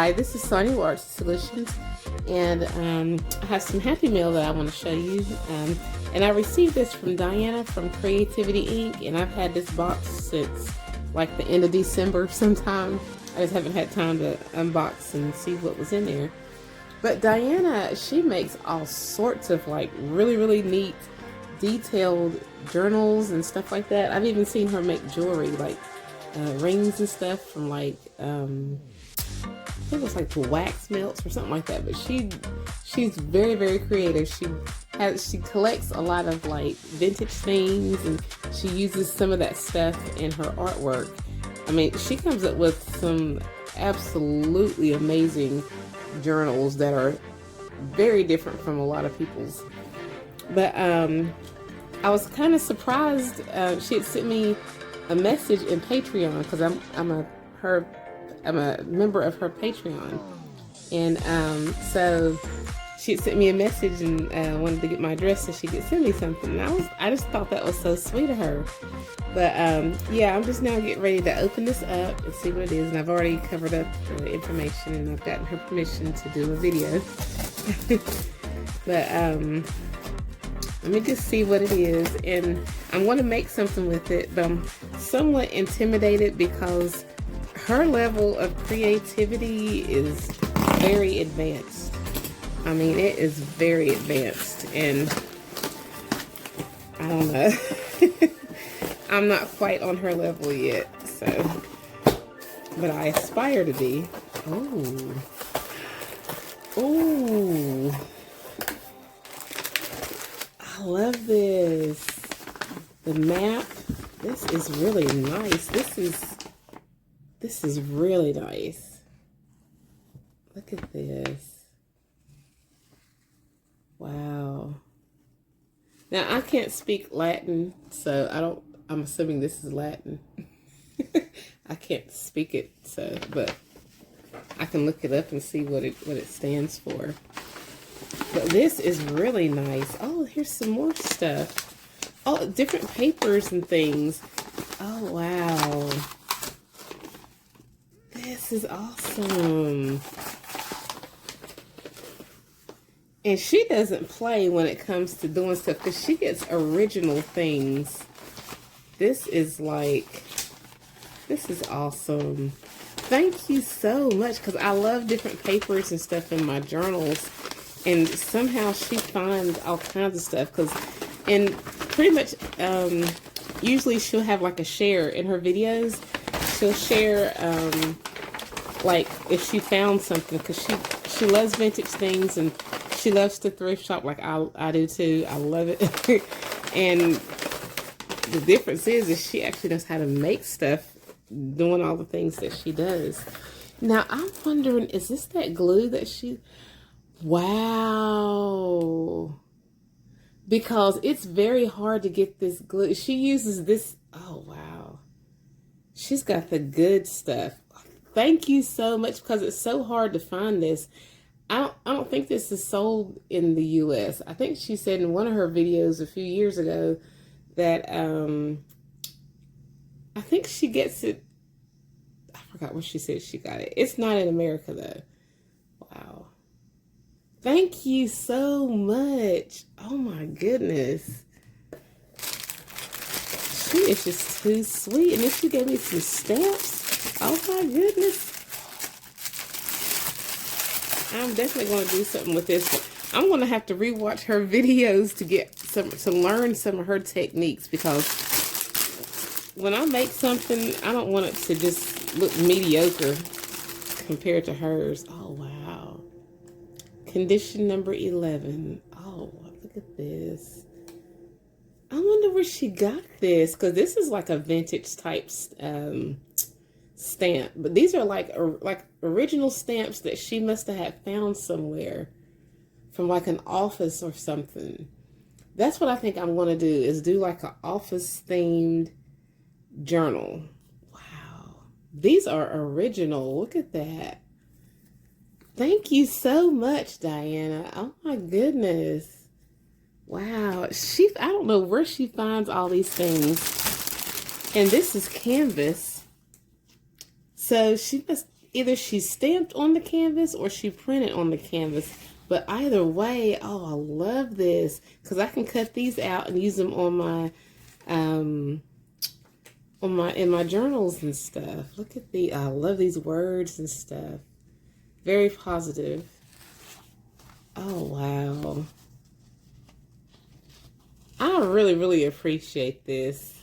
Hi, this is Sonia with Arts Solutions, and I have some Happy Mail that I want to show you. And I received this from Diana from Creativity Inc. And I've had this box since like the end of December sometime. I just haven't had time to unbox and see what was in there. But Diana, she makes all sorts of like really neat, detailed journals and stuff like that. I've even seen her make jewelry, like rings and stuff from like I think it was like the wax melts or something like that. But she's very creative. She collects a lot of like vintage things, and she uses some of that stuff in her artwork. I mean, she comes up with some absolutely amazing journals that are very different from a lot of people's. But I was kind of surprised. She had sent me a message in Patreon because I'm a member of her Patreon, and so she had sent me a message and wanted to get my address so she could send me something. And I just thought that was so sweet of her. But yeah, I'm just now getting ready to open this up and see what it is. And I've already covered up the information, and I've gotten her permission to do a video. But let me just see what it is, and I want to make something with it, but I'm somewhat intimidated because her level of creativity is very advanced. I mean, it is very advanced, and I don't know. I'm not quite on her level yet, so, but I aspire to be. Oh. I love this. The map. This is really nice. This is really nice. Look at this. Wow. Now I can't speak Latin, so I'm assuming this is Latin. I can't speak it, so, but I can look it up and see what it stands for. But this is really nice. Oh, here's some more stuff. Oh, different papers and things. Oh, wow. This is awesome. And she doesn't play when it comes to doing stuff, because she gets original things. This is awesome. Thank you so much, because I love different papers and stuff in my journals. And somehow she finds all kinds of stuff, and pretty much, usually she'll have like a share in her videos. She'll share, like if she found something, because she loves vintage things, and she loves to thrift shop like I do too. I love it. And the difference is she actually knows how to make stuff, doing all the things that she does. Now I'm wondering, is this that glue that she... Wow. Because it's very hard to get this glue. She uses this. Oh, wow. She's got the good stuff. Thank you so much, because it's so hard to find this. I don't think this is sold in the US. I think she said in one of her videos a few years ago that I think she gets it. I forgot where she said she got it. It's not in America though. Wow. Thank you so much. Oh my goodness. She is just too sweet. And then she gave me some stamps. Oh my goodness. I'm definitely going to do something with this. I'm going to have to rewatch her videos to learn some of her techniques, because when I make something, I don't want it to just look mediocre compared to hers. Oh wow. Condition number 11. Oh, look at this. I wonder where she got this, because this is like a vintage type stamp. But these are like original stamps that she must have found somewhere from like an office or something. That's what I think I'm going to do, is do like an office themed journal. Wow. These are original. Look at that. Thank you so much, Diana. Oh my goodness. Wow. I don't know where she finds all these things. And this is canvas. So she must either she stamped on the canvas or she printed on the canvas. But either way, oh, I love this because I can cut these out and use them on my in my journals and stuff. Look at the, I love these words and stuff. Very positive. Oh, wow. I really, really appreciate this.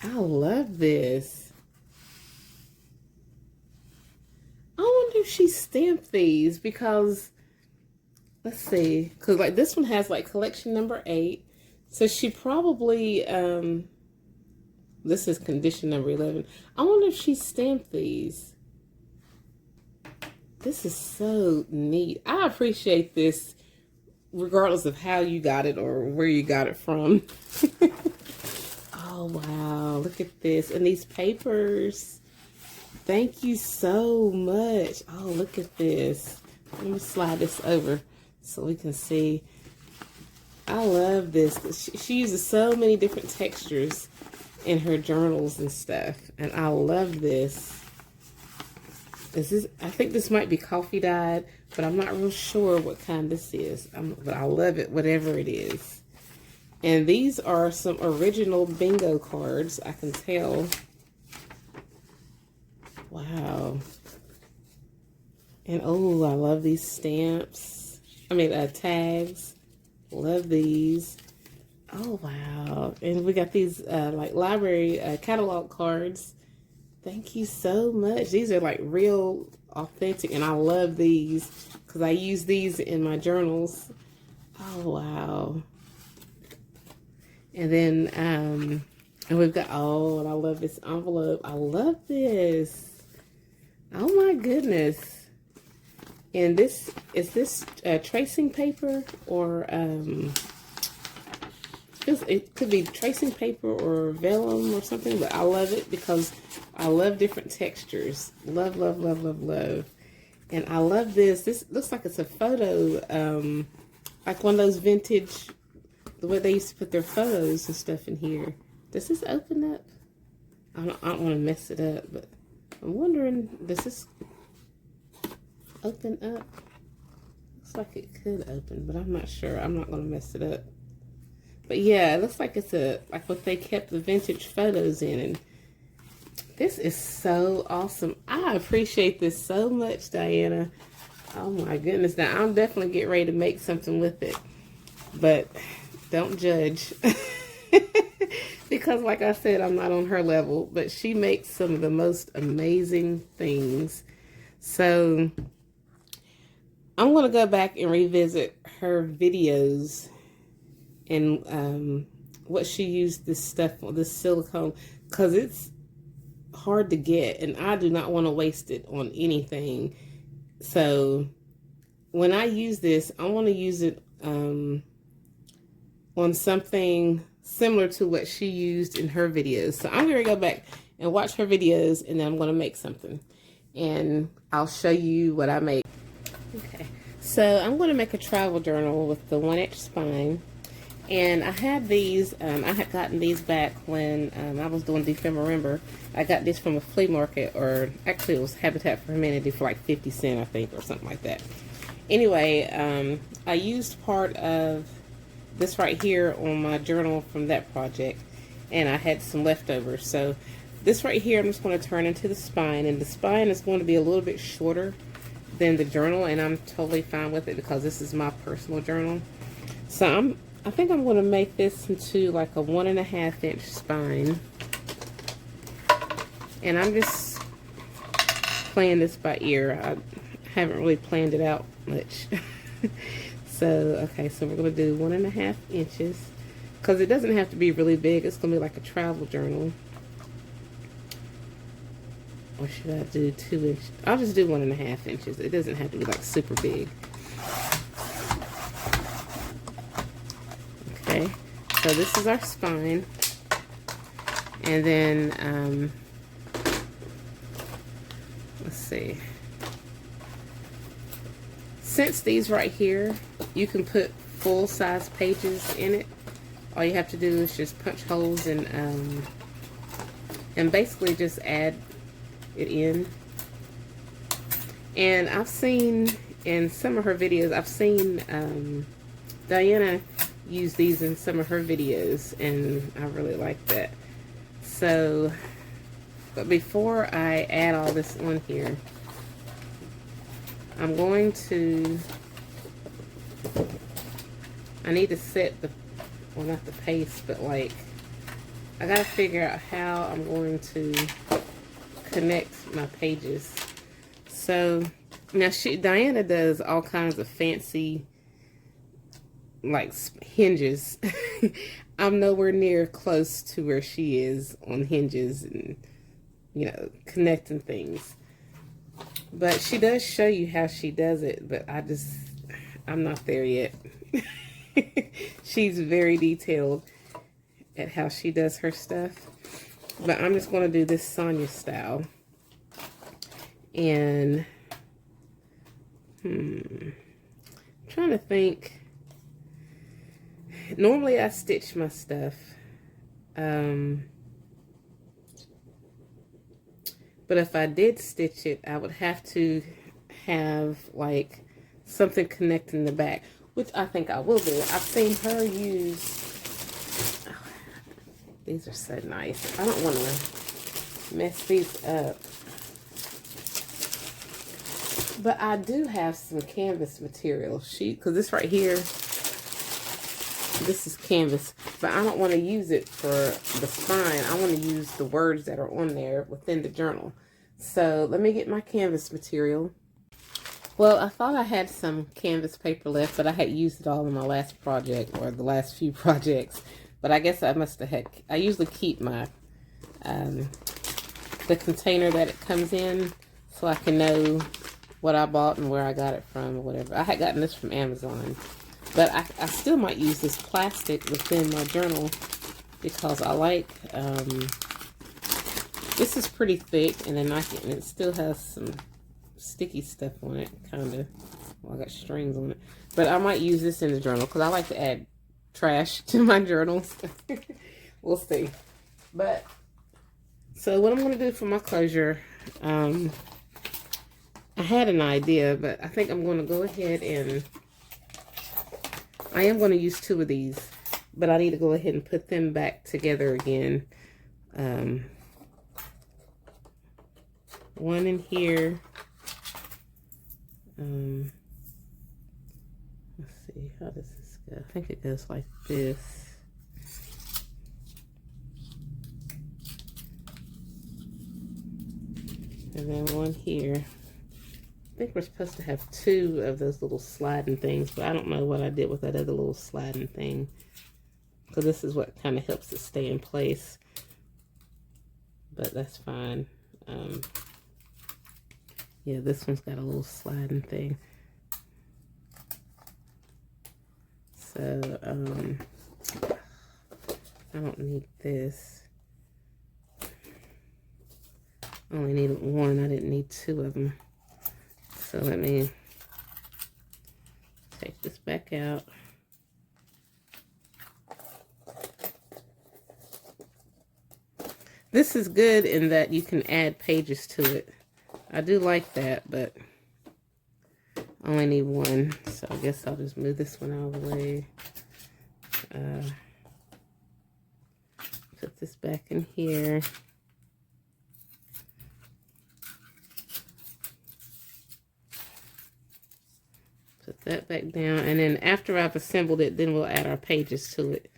I love this. I wonder if she stamped these because, let's see, because like this one has like collection number 8. So she probably, this is condition number 11. I wonder if she stamped these. This is so neat. I appreciate this regardless of how you got it or where you got it from. Oh, wow. Look at this. And these papers. Thank you so much. Oh, look at this. Let me slide this over so we can see. I love this. She uses so many different textures in her journals and stuff. And I love this. I think this might be coffee dyed, but I'm not real sure what kind this is. But I love it, whatever it is. And these are some original bingo cards, I can tell. Wow. And oh, I love these stamps. I mean, tags. Love these. Oh, wow. And we got these like library catalog cards. Thank you so much. These are like real authentic, and I love these because I use these in my journals. Oh, wow. And then, and we've got, oh, and I love this envelope. I love this. Oh my goodness. And this, is this tracing paper or, it could be tracing paper or vellum or something, but I love it because I love different textures. Love, love, love, love, love. And I love this. This looks like it's a photo, like one of those vintage, the way they used to put their photos and stuff in here. Does this open up? I don't want to mess it up, but I'm wondering, does this open up? Looks like it could open, but I'm not sure. I'm not going to mess it up. But yeah, it looks like it's like what they kept the vintage photos in. And this is so awesome. I appreciate this so much, Diana. Oh my goodness. Now, I'm definitely getting ready to make something with it. But don't judge. Because like I said, I'm not on her level. But she makes some of the most amazing things. So I'm going to go back and revisit her videos and what she used this stuff for, this silicone, because it's hard to get and I do not want to waste it on anything. So when I use this, I want to use it on something similar to what she used in her videos. So I'm going to go back and watch her videos, and then I'm going to make something and I'll show you what I make. Okay, so I'm going to make a travel journal with the 1-inch spine. And I had these, I had gotten these back when I was doing December. I got this from a flea market, or actually it was Habitat for Humanity for like 50 cents, I think, or something like that. Anyway, I used part of this right here on my journal from that project, and I had some leftovers. So this right here I'm just going to turn into the spine, and the spine is going to be a little bit shorter than the journal, and I'm totally fine with it because this is my personal journal. So I think I'm going to make this into like a 1.5-inch spine. And I'm just playing this by ear. I haven't really planned it out much. So, okay, so we're going to do 1.5 inches. Because it doesn't have to be really big. It's going to be like a travel journal. Or should I do 2 inches? I'll just do 1.5 inches. It doesn't have to be like super big. Okay, so this is our spine, and then let's see, since these right here you can put full-size pages in it, all you have to do is just punch holes and basically just add it in. And I've seen in some of her videos, I've seen Diana use these in some of her videos, and I really like that. So, but before I add all this on here, I'm going to, I need to set the, well, not the pace, but like, I gotta figure out how I'm going to connect my pages. So now Diana does all kinds of fancy like hinges. I'm nowhere near close to where she is on hinges and, you know, connecting things. But she does show you how she does it, but I'm not there yet. She's very detailed at how she does her stuff. But I'm just going to do this Sonia style. And I'm trying to think. Normally I stitch my stuff. But if I did stitch it, I would have to have like something connecting the back, which I think I will do. I've seen her use, oh, these are so nice. I don't want to mess these up. But I do have some canvas material. Because this right here, this is canvas. But I don't want to use it for the spine. I want to use the words that are on there within the journal. So let me get my canvas material. Well, I thought I had some canvas paper left, but I had used it all in my last project, or the last few projects. But I guess I must have had, I usually keep my, the container that it comes in so I can know what I bought and where I got it from or whatever. I had gotten this from Amazon. But I still might use this plastic within my journal because I like, this is pretty thick, and then it still has some sticky stuff on it, kind of. Well, I got strings on it. But I might use this in the journal because I like to add trash to my journals. We'll see. But, so what I'm going to do for my closure, I had an idea, but I think I'm going to go ahead and, I am going to use 2 of these, but I need to go ahead and put them back together again. One in here. Let's see, how does this go? I think it goes like this. And then one here. I think we're supposed to have 2 of those little sliding things, but I don't know what I did with that other little sliding thing. Because this is what kind of helps it stay in place. But that's fine. Yeah, this one's got a little sliding thing. So, I don't need this. I only needed 1. I didn't need 2 of them. So let me take this back out. This is good in that you can add pages to it. I do like that, but I only need 1. So I guess I'll just move this one out of the way. Put this back in here. Put that back down, and then after I've assembled it, then we'll add our pages to it.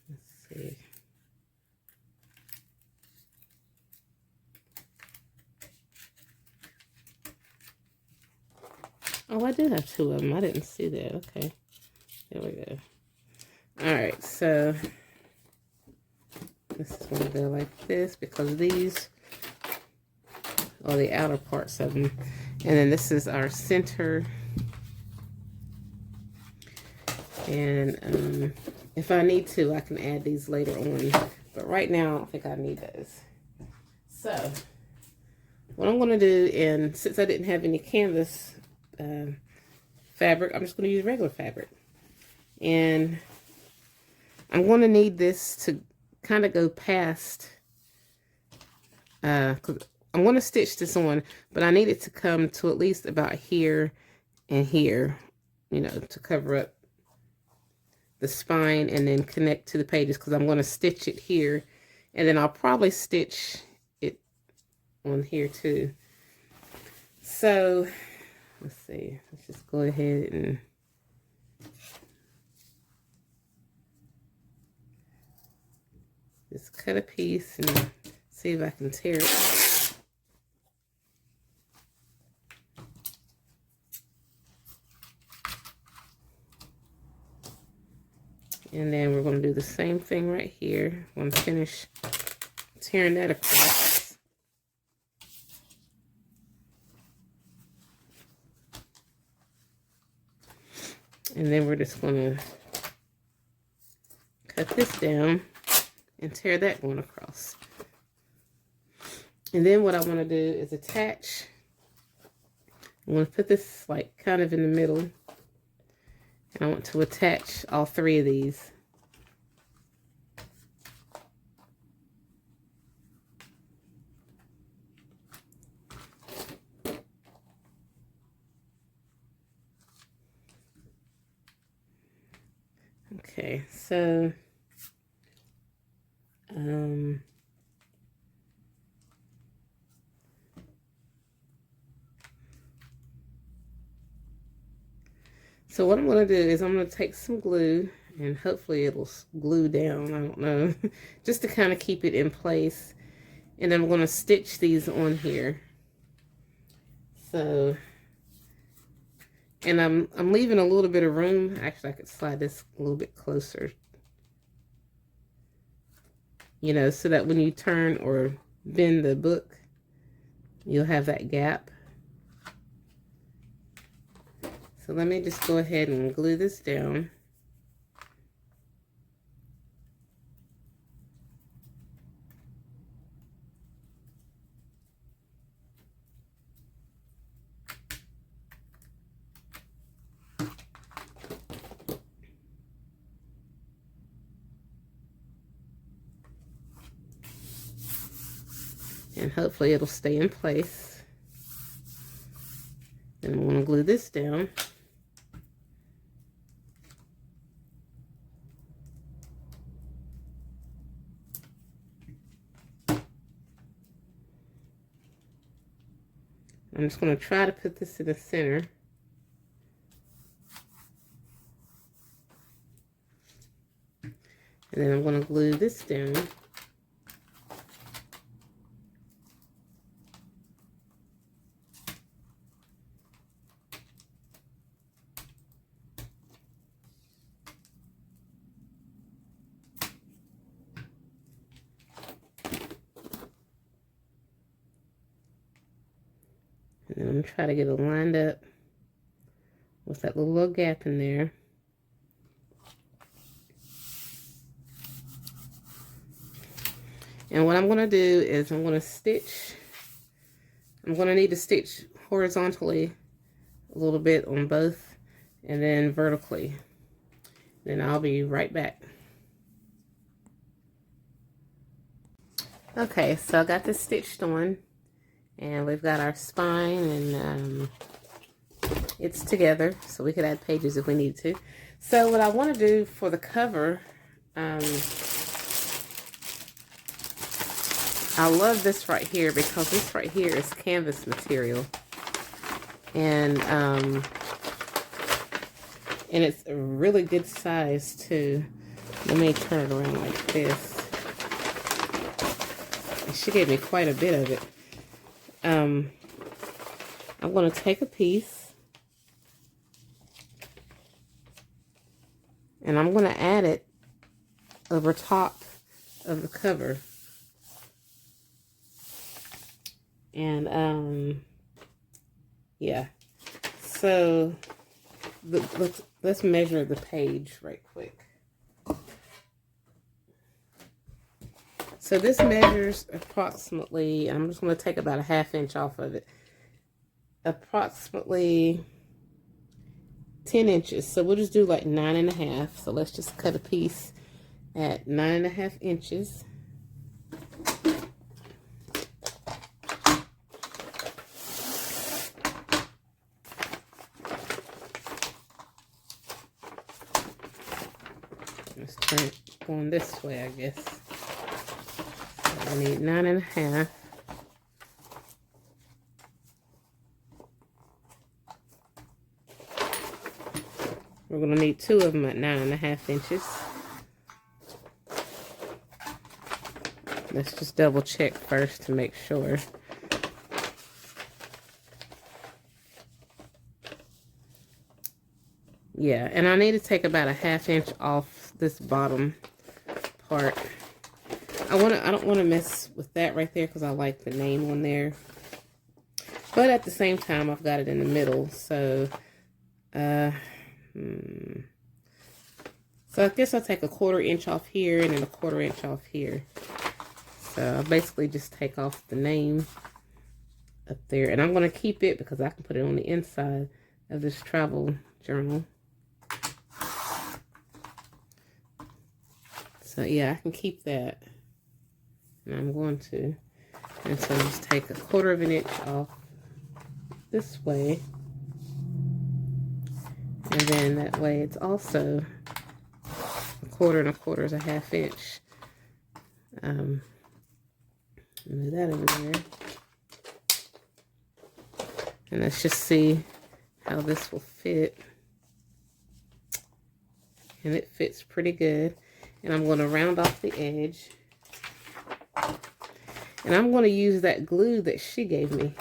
Let's see. Oh, I do have 2 of them. I didn't see that. Okay. There we go. Alright, so this is going to go like this because these are the outer parts of them. And then this is our center. And if I need to, I can add these later on. But right now, I don't think I need those. So, what I'm going to do, and since I didn't have any canvas fabric, I'm just going to use regular fabric. And I'm going to need this to kind of go past, 'cause I'm going to stitch this on, but I need it to come to at least about here and here, you know, to cover up the spine and then connect to the pages, because I'm going to stitch it here, and then I'll probably stitch it on here too. So let's see, let's just go ahead and just cut a piece and see if I can tear it. And then we're going to do the same thing right here. I'm going to finish tearing that across. And then we're just going to cut this down and tear that one across. And then what I want to do is attach. I'm going to put this like kind of in the middle. And I want to attach all three of these. Okay, so so what I'm going to do is I'm going to take some glue, and hopefully it'll glue down, I don't know, just to kind of keep it in place. And then I'm going to stitch these on here. So, and I'm leaving a little bit of room. Actually, I could slide this a little bit closer, you know, so that when you turn or bend the book, you'll have that gap. So let me just go ahead and glue this down. And hopefully it'll stay in place. Then I'm going to glue this down. I'm just going to try to put this in the center. And then I'm going to glue this down. And then I'm going to try to get it lined up with that little gap in there. And what I'm going to do is I'm going to stitch. I'm going to need to stitch horizontally a little bit on both, and then vertically. Then I'll be right back. Okay, so I got this stitched on. And we've got our spine, and it's together, so we could add pages if we need to. So what I want to do for the cover, I love this right here, because this right here is canvas material. And it's a really good size too. Let me turn it around like this. She gave me quite a bit of it. I'm going to take a piece, and I'm going to add it over top of the cover. And yeah, so let's measure the page right quick. So this measures approximately, I'm just going to take about a 1/2 inch off of it, approximately 10 inches. So we'll just do like 9 1/2. So let's just cut a piece at 9.5 inches. Let's turn it going this way, I guess. So I need 9.5. We're going to need 2 of them at 9.5 inches. Let's just double check first to make sure. Yeah, and I need to take about a 1/2 inch off this bottom part. I don't want to mess with that right there because I like the name on there. But at the same time, I've got it in the middle, so so I guess I'll take a 1/4 inch off here and then a 1/4 inch off here. So I'll basically just take off the name up there, and I'm going to keep it because I can put it on the inside of this travel journal. So yeah, I can keep that, and I'm going to. And so just take a 1/4 inch off this way, and then that way it's also 1/4 and 1/4 is a 1/2 inch. Move that over there, and let's just see how this will fit. And it fits pretty good. And I'm going to round off the edge. And I'm going to use that glue that she gave me,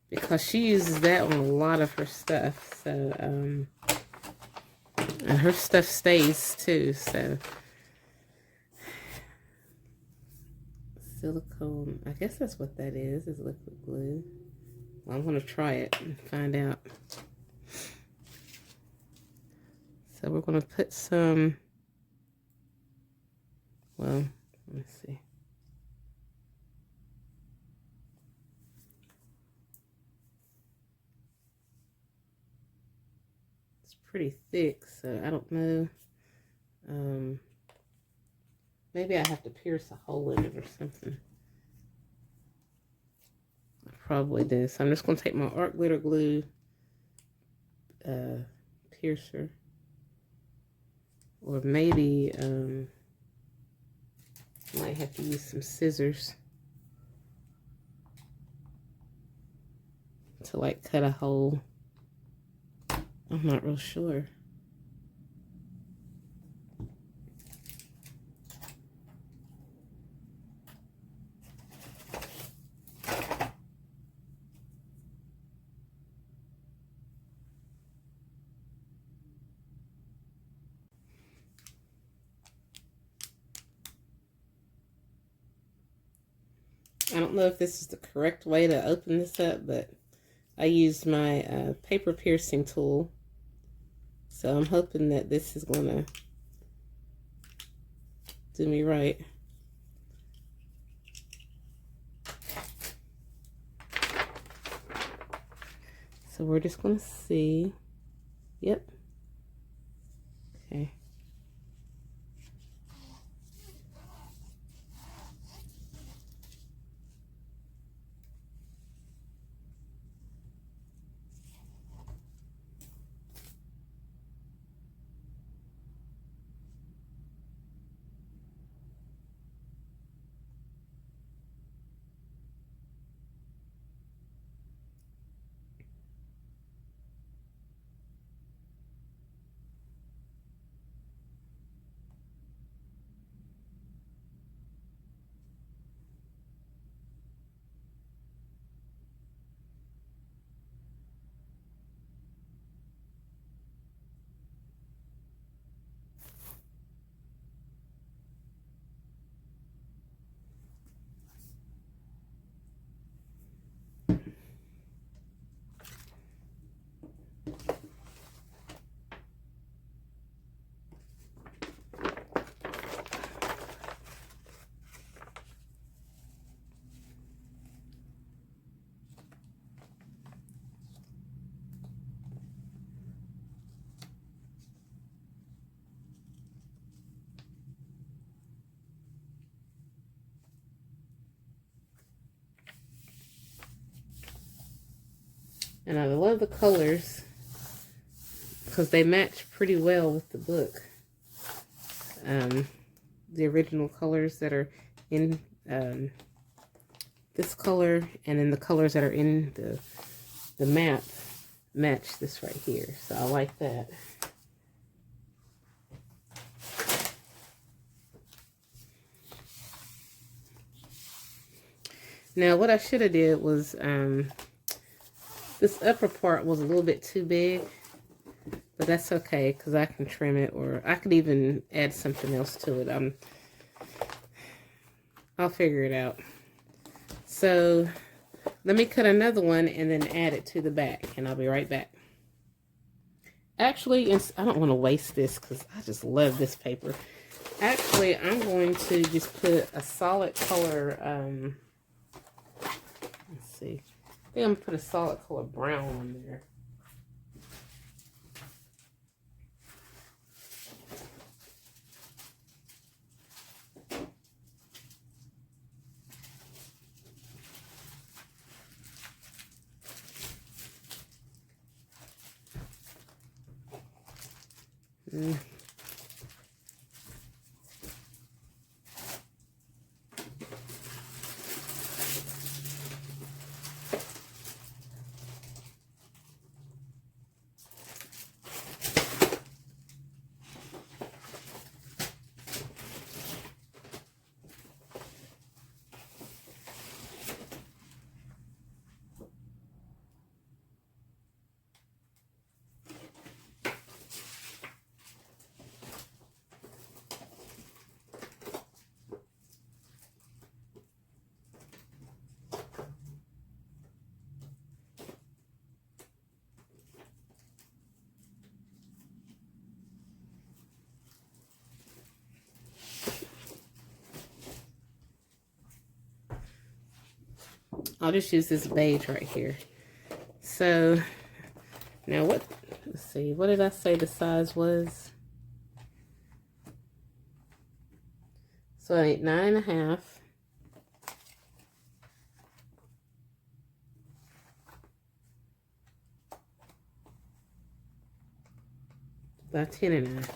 because she uses that on a lot of her stuff. So, and her stuff stays too. So, silicone, I guess that's what that is liquid glue. Well, I'm going to try it and find out. So we're going to put some, well, let's see. It's pretty thick, so I don't know. Maybe I have to pierce a hole in it or something. I probably do. So I'm just going to take my art glitter glue piercer. Or maybe might have to use some scissors to like cut a hole. I'm not real sure. I don't know if this is the correct way to open this up, but I used my paper piercing tool. So I'm hoping that this is going to do me right. So we're just going to see. Yep. Okay. And I love the colors because they match pretty well with the book. The original colors that are in this color, and then the colors that are in the map match this right here. So I like that. Now what I should have did was this upper part was a little bit too big, but that's okay because I can trim it, or I could even add something else to it. I'll figure it out. So let me cut another one and then add it to the back, and I'll be right back. Actually, I don't want to waste this because I just love this paper. Actually, I'm going to just put a solid color, let's see. I think I'm going to put a solid color brown on there. I'll just use this beige right here. So now let's see, what did I say the size was? So I need 9.5. By 10.5.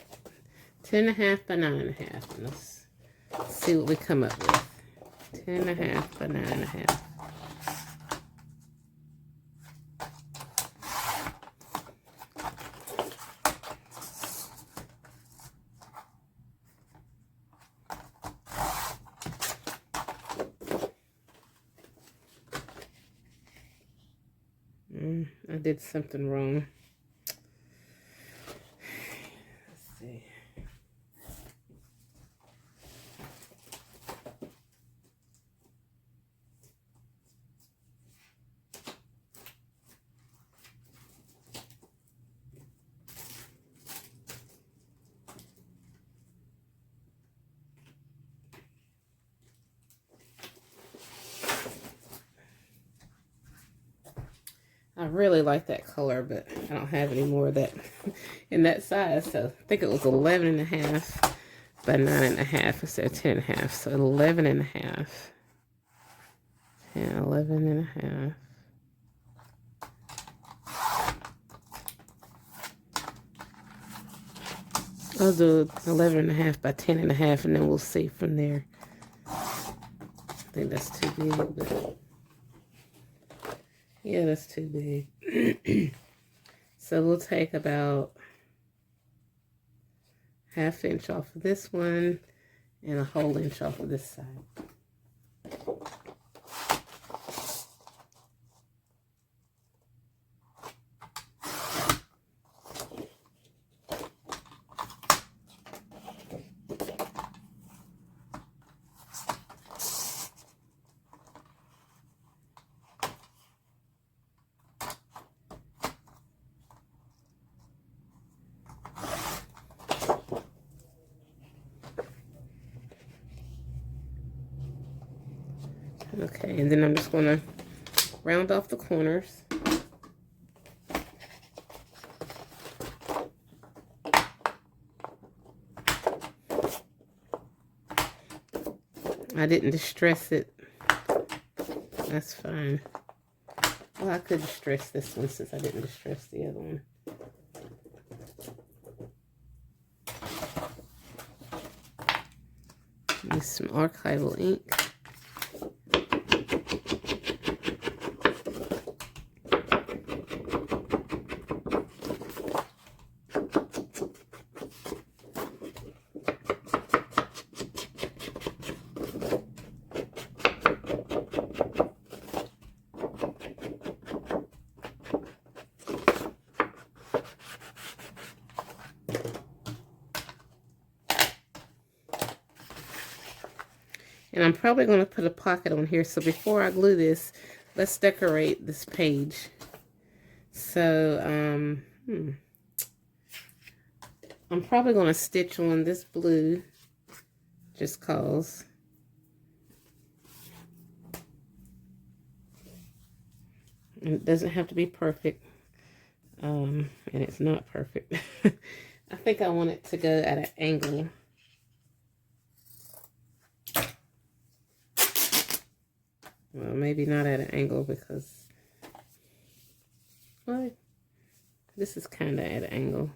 10.5 by 9.5. And let's see what we come up with. 10.5 by 9.5. I did something wrong. Let's see. I really like that color, but I don't have any more of that in that size. So I think it was 11.5 by 9.5 instead of 10.5. So 11.5. 10, 11.5. I'll do 11.5 by 10.5, and then we'll see from there. I think that's too big, but yeah, that's too big. So we'll take about 1/2 inch off of this one and a whole inch off of this side. Okay, and then I'm just going to round off the corners. I didn't distress it. That's fine. Well, I could distress this one since I didn't distress the other one. Use some archival ink. And I'm probably going to put a pocket on here. So before I glue this, let's decorate this page. So, I'm probably going to stitch on this blue, just cause. And it doesn't have to be perfect. And it's not perfect. I think I want it to go at an angle. Well, maybe not at an angle because, well, this is kind of at an angle.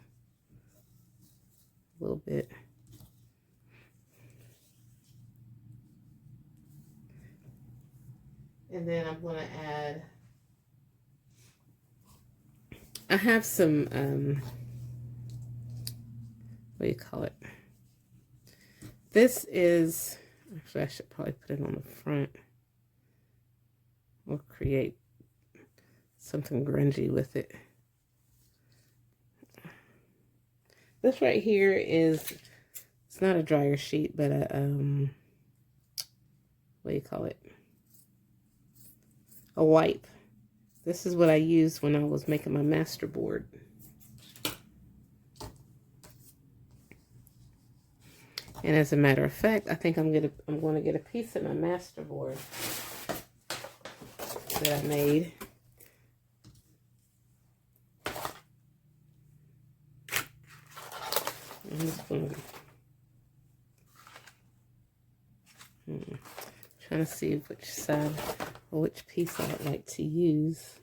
A little bit. And then I'm going to add, I have some, what do you call it? This is, actually I should probably put it on the front. Or create something grungy with it. This right here is, it's not a dryer sheet, but a, what do you call it? A wipe. This is what I used when I was making my master board. And as a matter of fact, I think I'm going to get a piece of my master board that I made. I'm just going to trying to see which side or which piece I would like to use.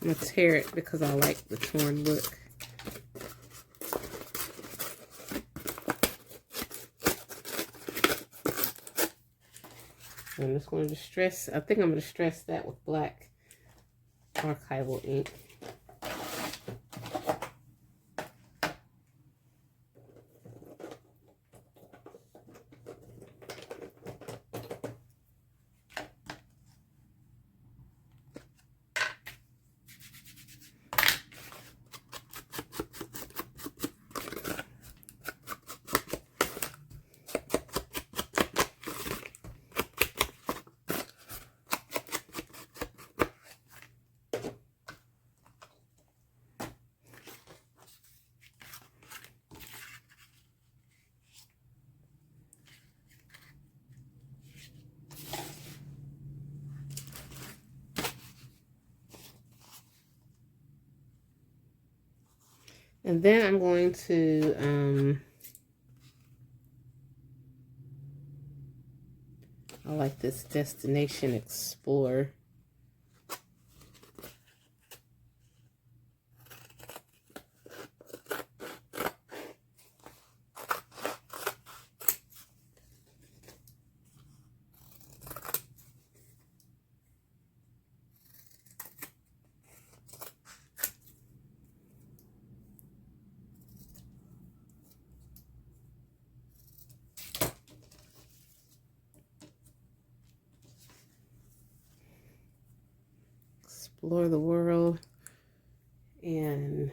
I'm going to tear it because I like the torn look. I'm just going to distress, I think I'm going to distress that with black archival ink. And then I'm going to, I like this Destination Explorer. Explore the world and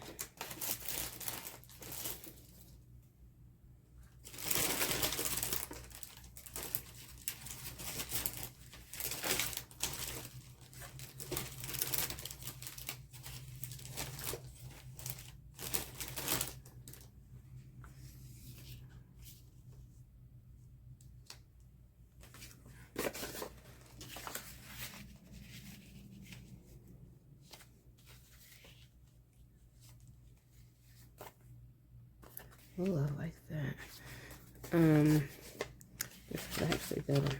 Oh, I like that. This is actually better.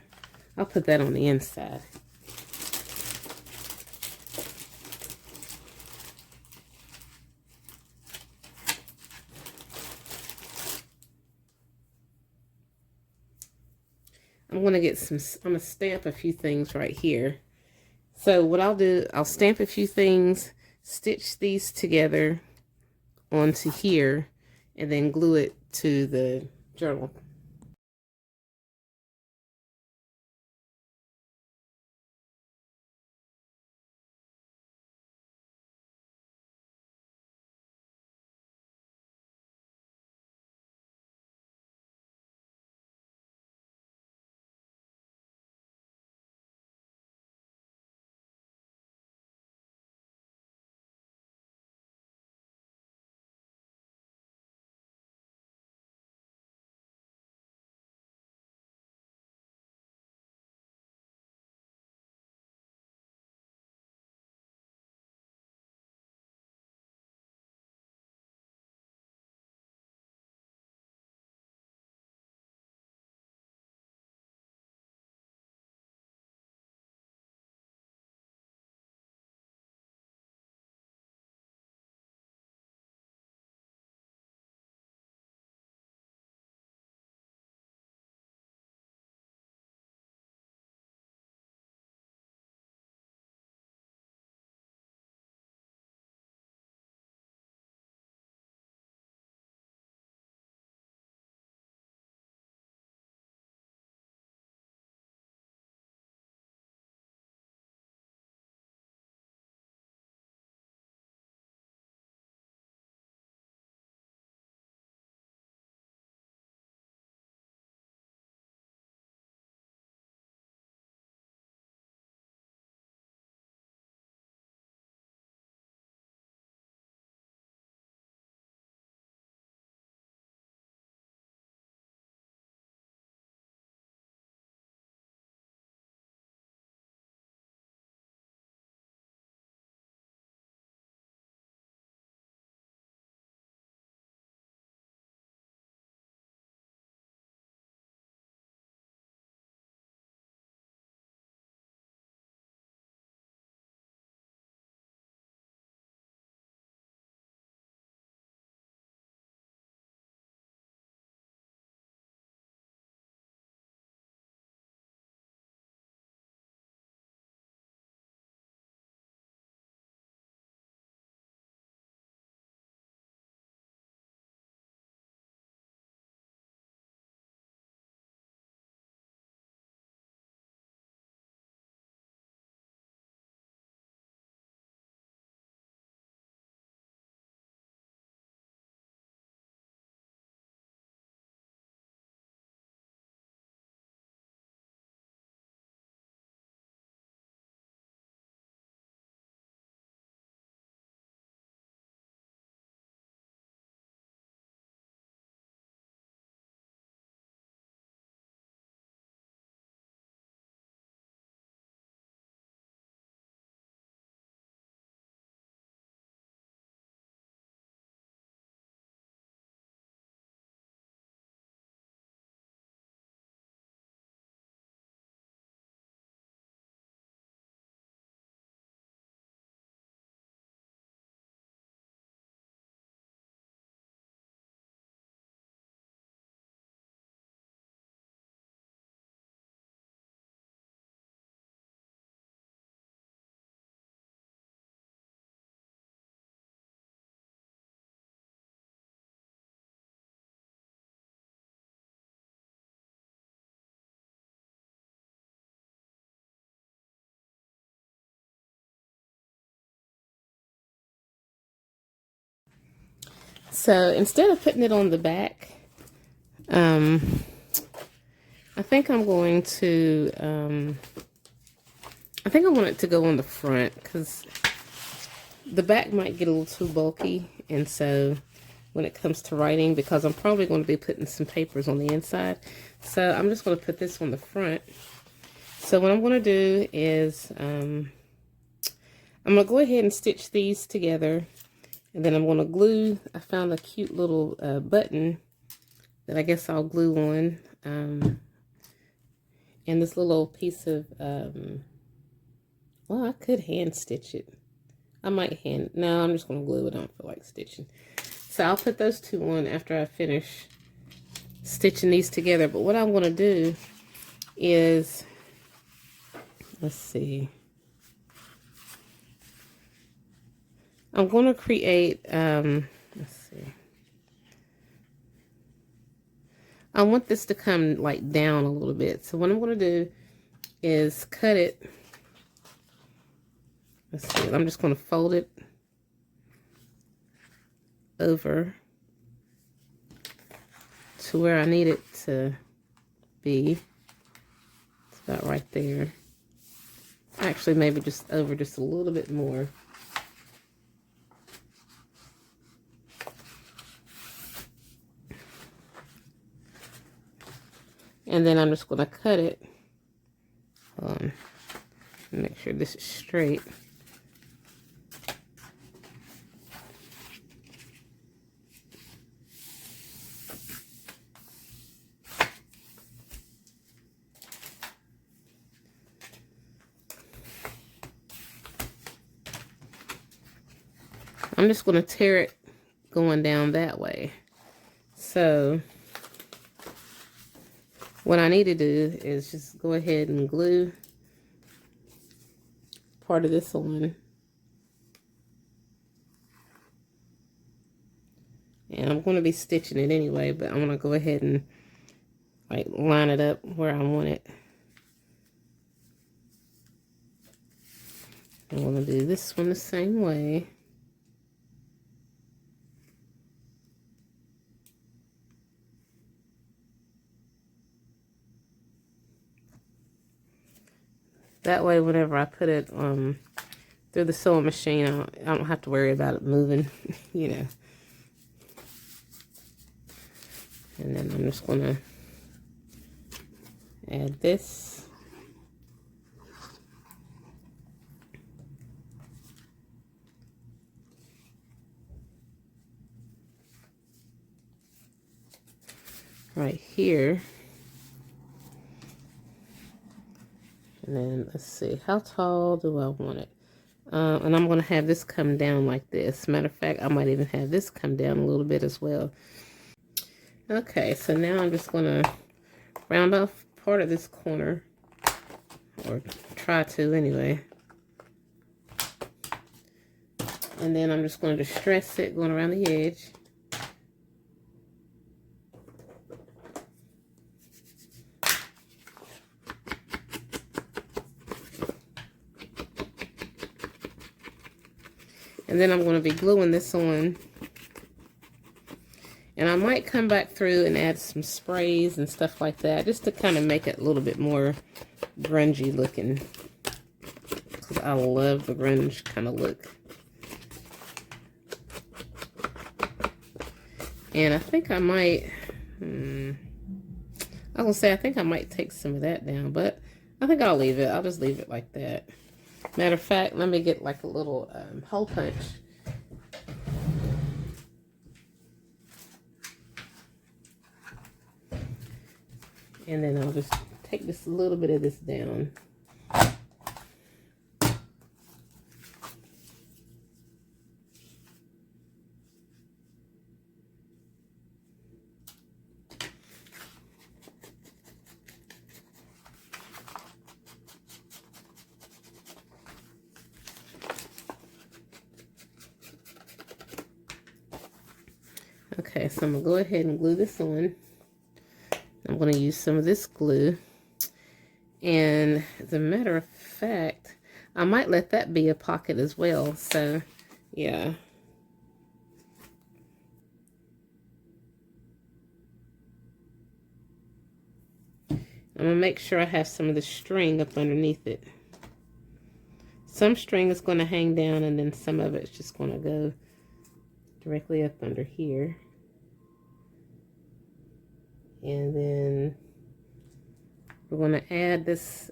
I'll put that on the inside. I'm going to get some, I'm going to stamp a few things right here. So what I'll do, I'll stamp a few things, stitch these together onto here, and then glue it to the journal. So instead of putting it on the back, I think I'm going to, I think I want it to go on the front because the back might get a little too bulky. And so when it comes to writing, because I'm probably going to be putting some papers on the inside. So I'm just going to put this on the front. So what I'm going to do is, I'm going to go ahead and stitch these together. And then I'm going to glue, I found a cute little button that I guess I'll glue on. And this little piece of, well, I could hand stitch it. I might no, I'm just going to glue it. I don't feel like stitching. So I'll put those two on after I finish stitching these together. But what I'm going to do is, let's see. I'm going to create, let's see. I want this to come like down a little bit. So what I'm going to do is cut it. Let's see. I'm just going to fold it over to where I need it to be. It's about right there. Actually, maybe just over just a little bit more. And then I'm just going to cut it. Make sure this is straight. I'm just going to tear it going down that way. So what I need to do is just go ahead and glue part of this on. And I'm going to be stitching it anyway, but I'm going to go ahead and like line it up where I want it. I'm going to do this one the same way. That way, whenever I put it through the sewing machine, I don't have to worry about it moving, you know. And then I'm just going to add this. Right here. And then let's see, how tall do I want it? And I'm going to have this come down like this. Matter of fact, I might even have this come down a little bit as well. Okay, so now I'm just going to round off part of this corner, or try to anyway. And then I'm just going to distress it going around the edge. And then I'm going to be gluing this on. And I might come back through and add some sprays and stuff like that, just to kind of make it a little bit more grungy looking. Because I love the grunge kind of look. And I think I might, I was going to say, I think I might take some of that down, but I think I'll leave it. I'll just leave it like that. Matter of fact, let me get like a little hole punch. And then I'll just take this a little bit of this down. Okay, so I'm going to go ahead and glue this on. I'm going to use some of this glue. And as a matter of fact, I might let that be a pocket as well. So, yeah. I'm going to make sure I have some of the string up underneath it. Some string is going to hang down, and then some of it's just going to go directly up under here. And then we're going to add this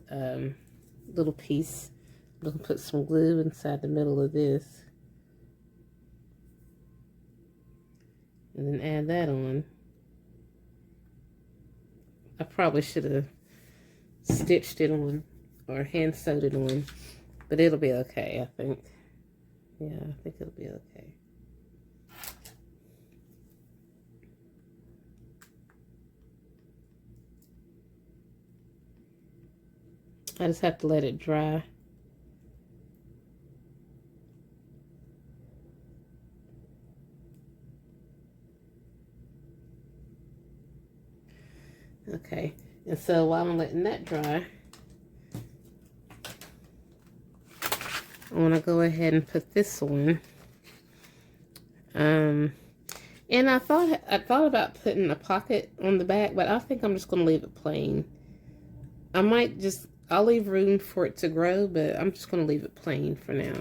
little piece. I'm going to put some glue inside the middle of this. And then add that on. I probably should have stitched it on or hand sewed it on, but it'll be okay, I think. Yeah, I think it'll be okay. I just have to let it dry. Okay, and so while I'm letting that dry, I want to go ahead and put this on. And I thought about putting a pocket on the back, but I think I'm just going to leave it plain. I'll leave room for it to grow, but I'm just going to leave it plain for now.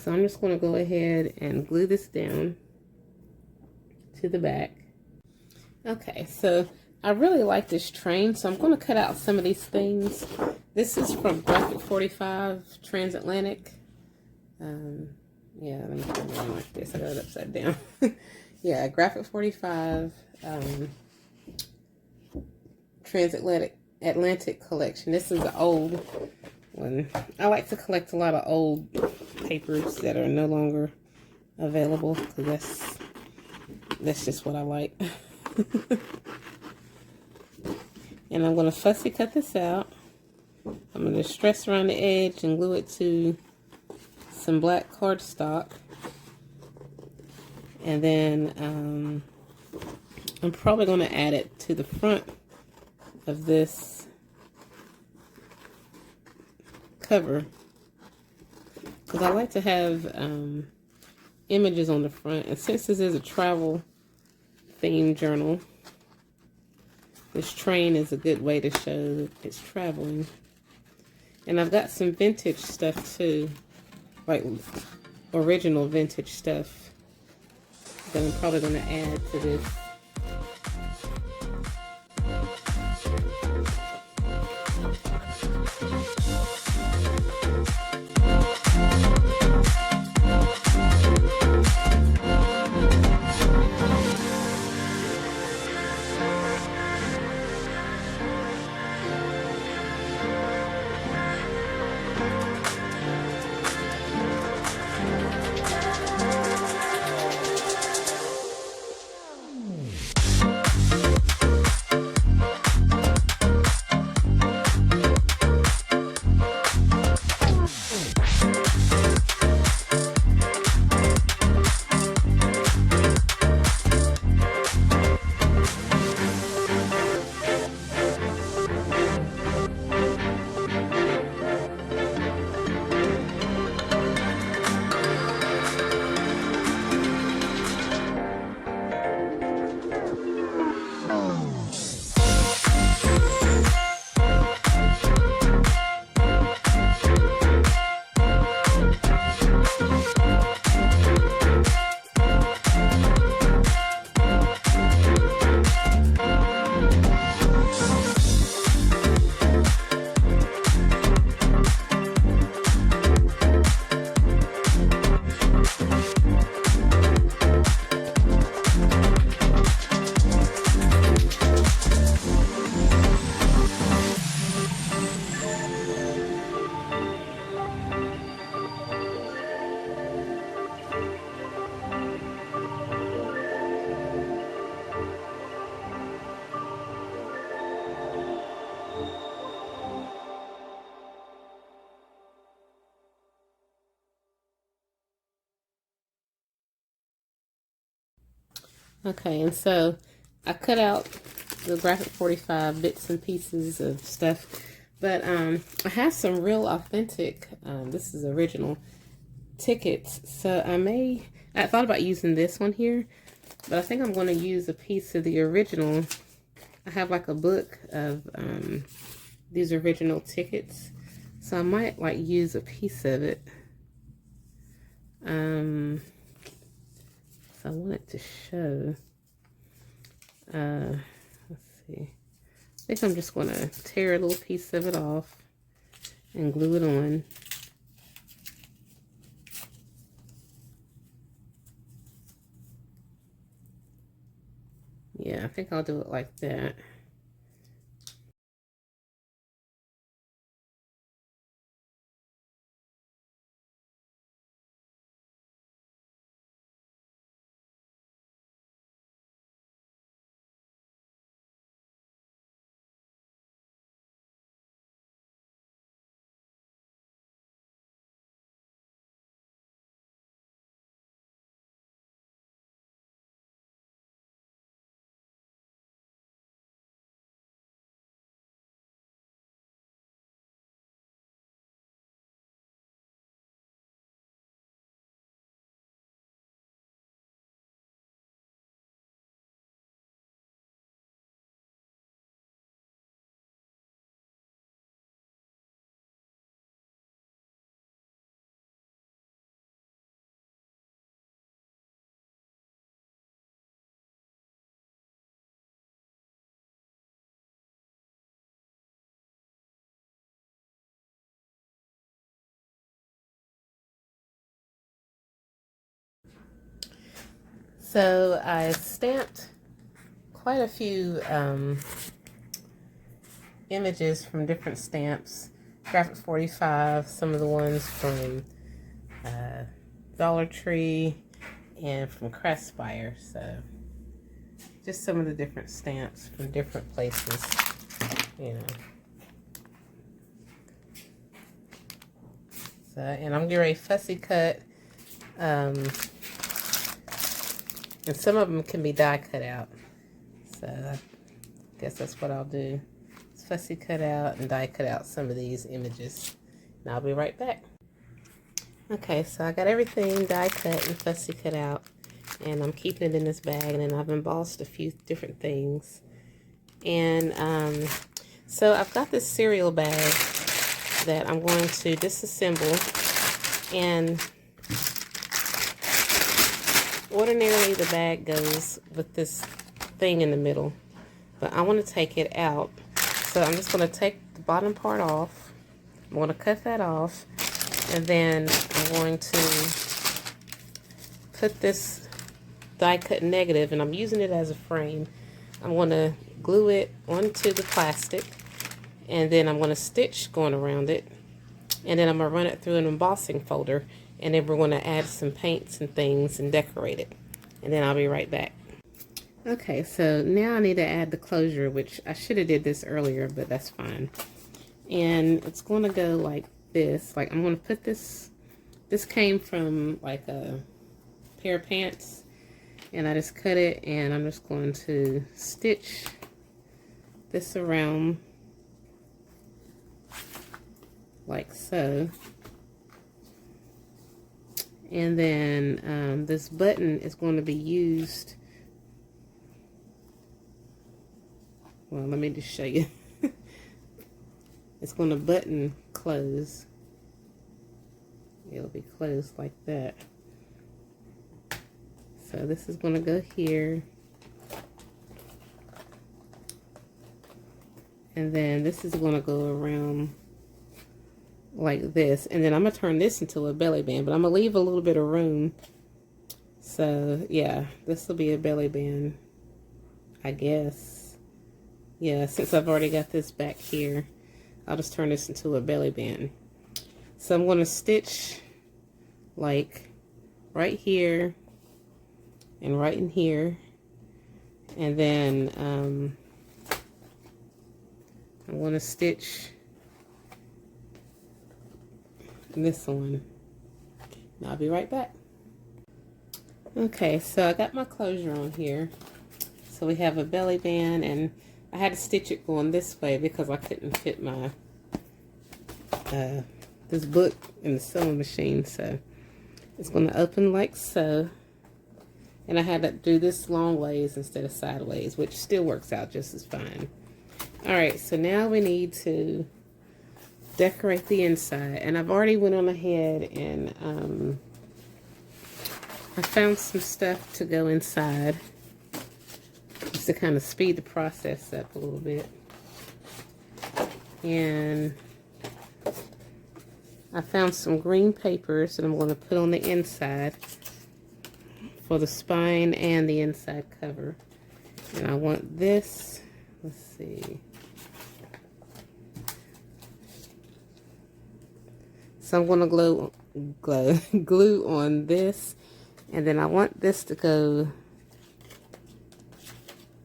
So I'm just going to go ahead and glue this down to the back. Okay, so I really like this train, so I'm going to cut out some of these things. This is from Graphic45 Transatlantic. Yeah, let me put it on like this. I got it upside down. Yeah, Graphic45 Transatlantic collection. This is an old one. I like to collect a lot of old papers that are no longer available, because that's just what I like. And I'm going to fussy cut this out. I'm going to stress around the edge and glue it to some black cardstock. And then I'm probably going to add it to the front of this cover, because I like to have images on the front. And since this is a travel themed journal, this train is a good way to show that it's traveling. And I've got some vintage stuff too, like original vintage stuff that I'm probably going to add to this. Okay, and so I cut out the Graphic45 bits and pieces of stuff, but I have some real authentic, this is original, tickets. So I thought about using this one here, but I think I'm going to use a piece of the original. I have like a book of these original tickets, so I might like use a piece of it. So I want it to show. Let's see. I think I'm just going to tear a little piece of it off and glue it on. Yeah, I think I'll do it like that. So I stamped quite a few images from different stamps. Graphic45, some of the ones from Dollar Tree and from Crestfire. So just some of the different stamps from different places, you know. So, and I'm getting ready to fussy cut. And some of them can be die cut out. So I guess that's what I'll do. Fussy cut out and die cut out some of these images. And I'll be right back. Okay, so I got everything die cut and fussy cut out. And I'm keeping it in this bag. And then I've embossed a few different things. And so I've got this cereal bag that I'm going to disassemble. And ordinarily the bag goes with this thing in the middle, but I want to take it out. So I'm just going to take the bottom part off. I'm going to cut that off, and then I'm going to put this die cut negative, and I'm using it as a frame. I'm going to glue it onto the plastic, and then I'm going to stitch going around it, and then I'm going to run it through an embossing folder, and then we're going to add some paints and things and decorate it, and then I'll be right back. Okay, so now I need to add the closure, which I should have did this earlier, but that's fine. And it's going to go like this. Like, I'm going to put this came from like a pair of pants, and I just cut it, and I'm just going to stitch this around like so. And then this button is going to be used. Well, let me just show you. It's going to button close. It'll be closed like that. So this is going to go here. And then this is going to go around like this. And then I'm going to turn this into a belly band, but I'm going to leave a little bit of room. So yeah, this will be a belly band, I guess. Yeah, since I've already got this back here, I'll just turn this into a belly band. So I'm going to stitch like right here and right in here. And then I'm going to stitch this one. And I'll be right back. Okay, so I got my closure on here. So we have a belly band, and I had to stitch it going this way because I couldn't fit my this book in the sewing machine. So it's going to open like so, and I had to do this long ways instead of sideways, which still works out just as fine. All right, so now we need to decorate the inside, and I've already went on ahead and I found some stuff to go inside just to kind of speed the process up a little bit. And I found some green papers that I'm going to put on the inside for the spine and the inside cover. And I want this, let's see. So I'm going to glue on this, and then I want this to go,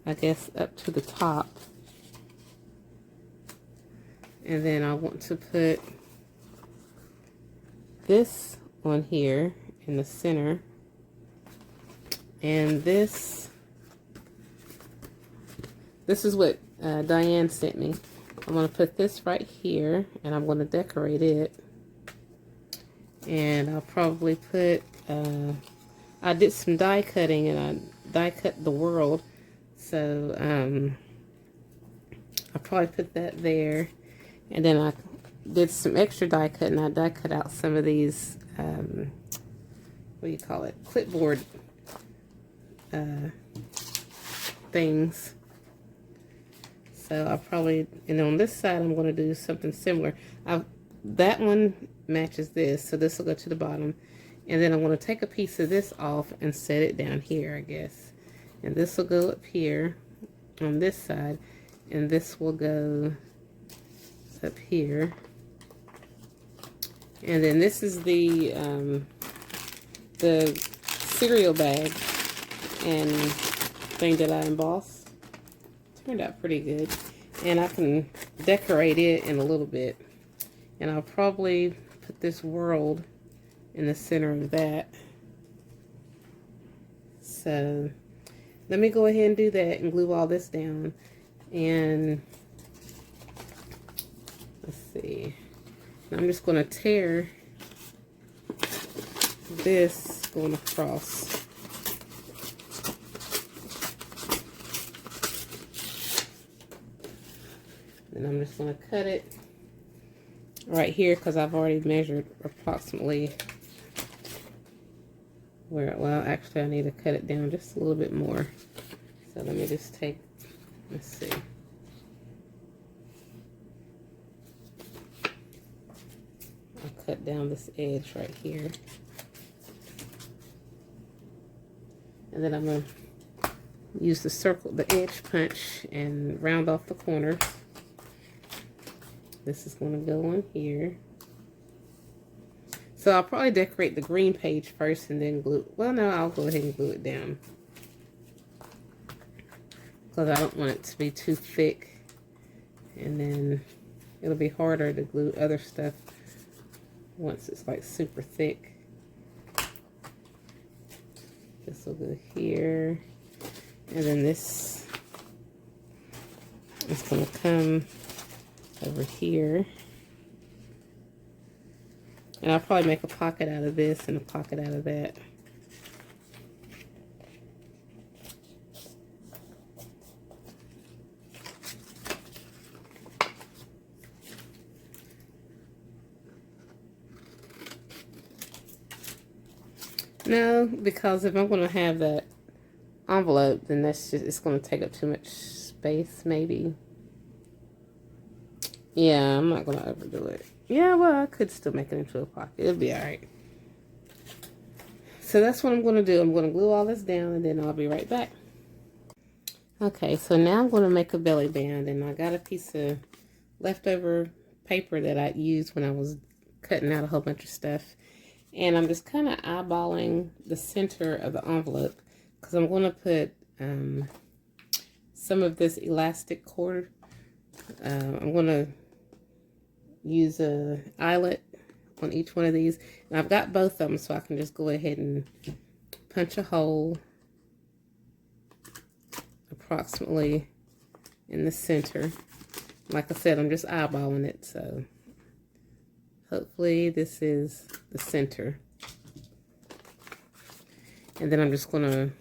I guess, up to the top. And then I want to put this on here in the center. And this is what Diane sent me. I'm going to put this right here, and I'm going to decorate it. And I'll probably put, I did some die cutting, and I die cut the world. So I'll probably put that there. And then I did some extra die cut, and I die cut out some of these, what do you call it, clipboard things. So I'll probably, and on this side I'm going to do something similar. That one matches this, so this will go to the bottom. And then I'm going to take a piece of this off and set it down here, I guess. And this will go up here on this side, and this will go up here. And then this is the cereal bag and thing that I embossed. Turned out pretty good. And I can decorate it in a little bit. And I'll probably put this world in the center of that. So let me go ahead and do that and glue all this down. And let's see. I'm just going to tear this going across. And I'm just going to cut it right here because I've already measured approximately where, well, actually I need to cut it down just a little bit more. So let me just take, let's see. I'll cut down this edge right here. And then I'm going to use the circle, the edge punch, and round off the corners. This is going to go on here. So I'll probably decorate the green page first and then glue. Well, no, I'll go ahead and glue it down, because I don't want it to be too thick. And then it'll be harder to glue other stuff once it's like super thick. This will go here. And then this is going to come over here. And I'll probably make a pocket out of this and a pocket out of that. No, because if I'm going to have that envelope, then that's just, it's going to take up too much space, maybe. Yeah, I'm not going to overdo it. Yeah, well, I could still make it into a pocket. It'll be alright. So that's what I'm going to do. I'm going to glue all this down, and then I'll be right back. Okay, so now I'm going to make a belly band, and I got a piece of leftover paper that I used when I was cutting out a whole bunch of stuff. And I'm just kind of eyeballing the center of the envelope, because I'm going to put some of this elastic cord. I'm going to use a eyelet on each one of these. And I've got both of them, so I can just go ahead and punch a hole approximately in the center. Like I said, I'm just eyeballing it, so hopefully this is the center. And then I'm just going to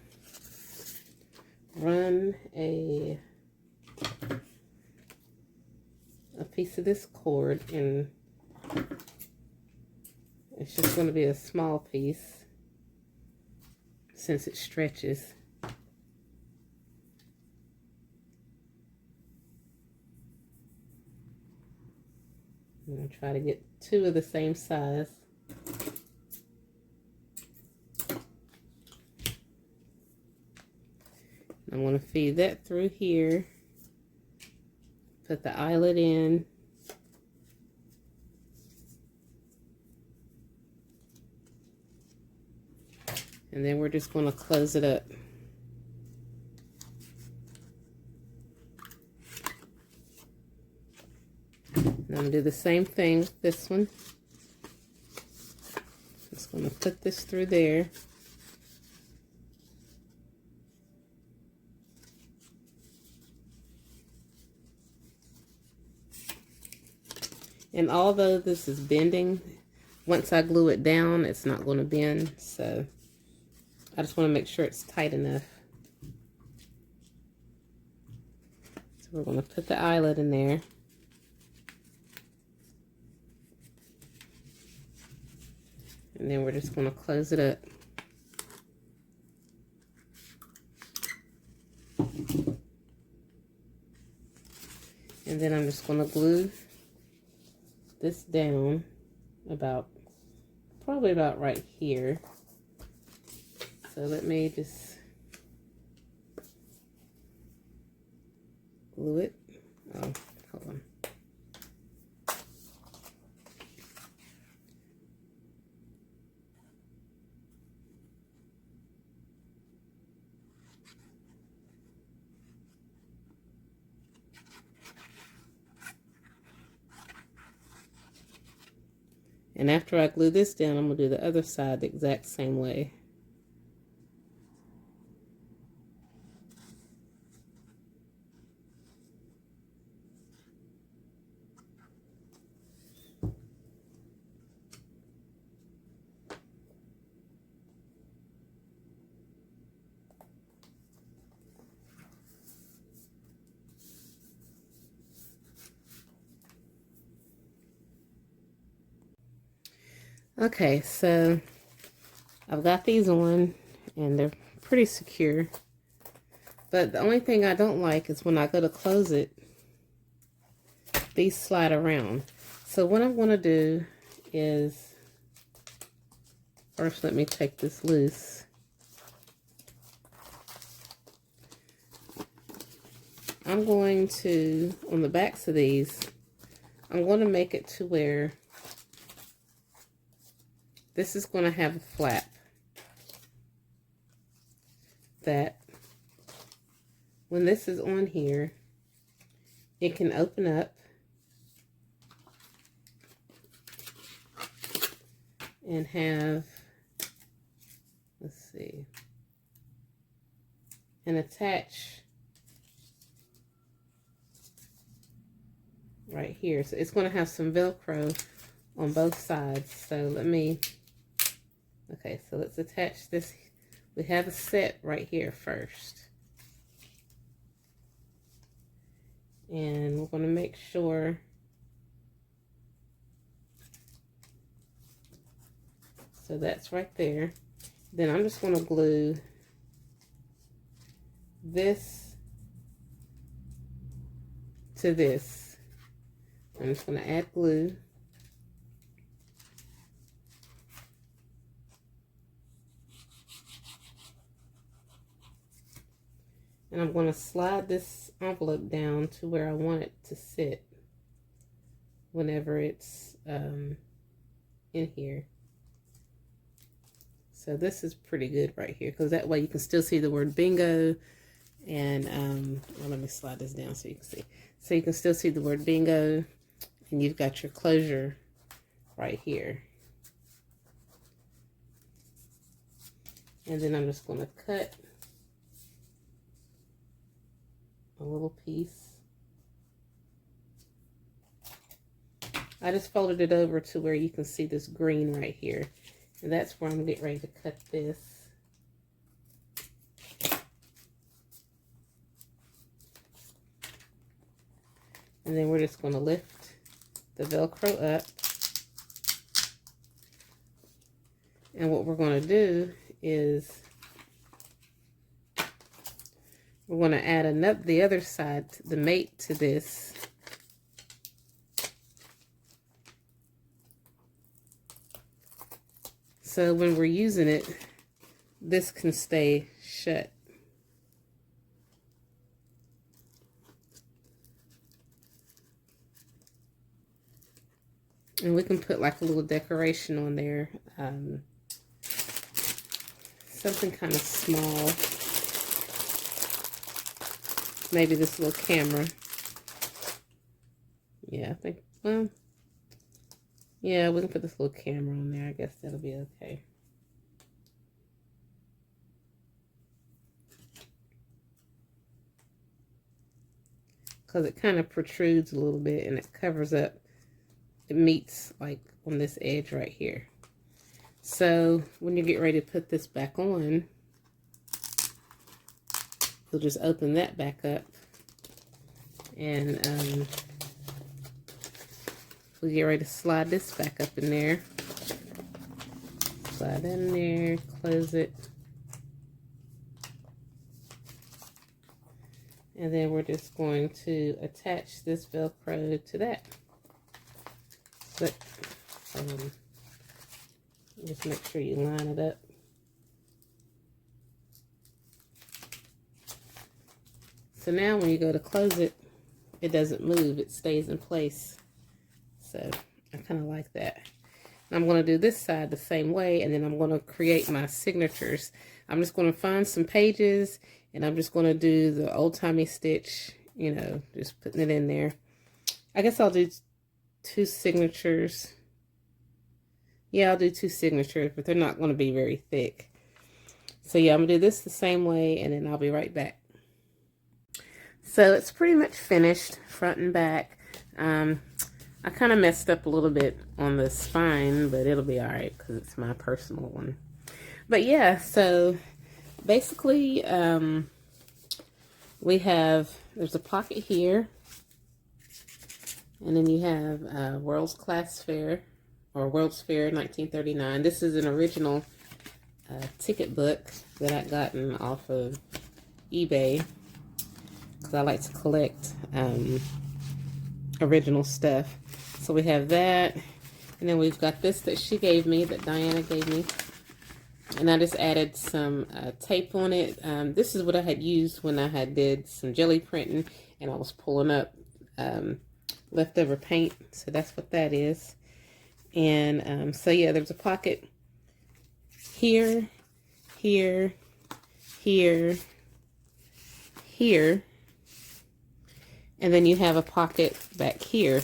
run a piece of this cord, and it's just going to be a small piece since it stretches. I'm going to try to get two of the same size. I'm going to feed that through here. Put the eyelet in. And then we're just going to close it up. And I'm going to do the same thing with this one. Just going to put this through there. And although this is bending, once I glue it down, it's not going to bend. So I just want to make sure it's tight enough. So we're going to put the eyelet in there. And then we're just going to close it up. And then I'm just going to glue this down about probably about right here. So let me just glue it. Oh, hold on. And after I glue this down, I'm going to do the other side the exact same way. Okay, so I've got these on and they're pretty secure. But the only thing I don't like is when I go to close it, these slide around. So what I'm going to do is, first let me take this loose. I'm going to, on the backs of these, I'm going to make it to where this is going to have a flap that when this is on here, it can open up and have, let's see, and attach right here. So it's going to have some Velcro on both sides. So let me, okay, so let's attach this. We have a set right here first. And we're going to make sure so that's right there. Then I'm just going to glue this to this. I'm just going to add glue. And I'm going to slide this envelope down to where I want it to sit whenever it's in here. So this is pretty good right here, because that way you can still see the word bingo. And well, let me slide this down so you can see. So you can still see the word bingo, and you've got your closure right here. And then I'm just going to cut a little piece. I just folded it over to where you can see this green right here. And that's where I'm getting ready to cut this. And then we're just going to lift the Velcro up. And what we're going to do is we're going to add the other side, the mate to this. So when we're using it, this can stay shut. And we can put like a little decoration on there. Something kind of small. Maybe this little camera. Yeah, I think, well, yeah, we can put this little camera on there. I guess that'll be okay. Because it kind of protrudes a little bit and it covers up. It meets like on this edge right here. So when you get ready to put this back on, you'll just open that back up. And we'll get ready to slide this back up in there. Slide that in there, close it. And then we're just going to attach this Velcro to that. But Just make sure you line it up. So now when you go to close it, it doesn't move, it stays in place. So I kind of like that. I'm going to do this side the same way, and then I'm going to create my signatures. I'm just going to find some pages, and I'm just going to do the old-timey stitch, you know, just putting it in there. I guess I'll do 2 signatures. Yeah, I'll do 2 signatures, but they're not going to be very thick. So yeah, I'm going to do this the same way, and then I'll be right back. So it's pretty much finished, front and back. I kind of messed up a little bit on the spine, but it'll be all right because it's my personal one. But yeah, so basically there's a pocket here, and then you have World's Class Fair, or World's Fair 1939. This is an original ticket book that I gotten off of eBay, because I like to collect original stuff. So we have that, and then we've got this that she gave me, that Diana gave me, and I just added some tape on it. This is what I had used when I had did some jelly printing, and I was pulling up leftover paint, so that's what that is. And so yeah, there's a pocket here, here, here, here, and then you have a pocket back here.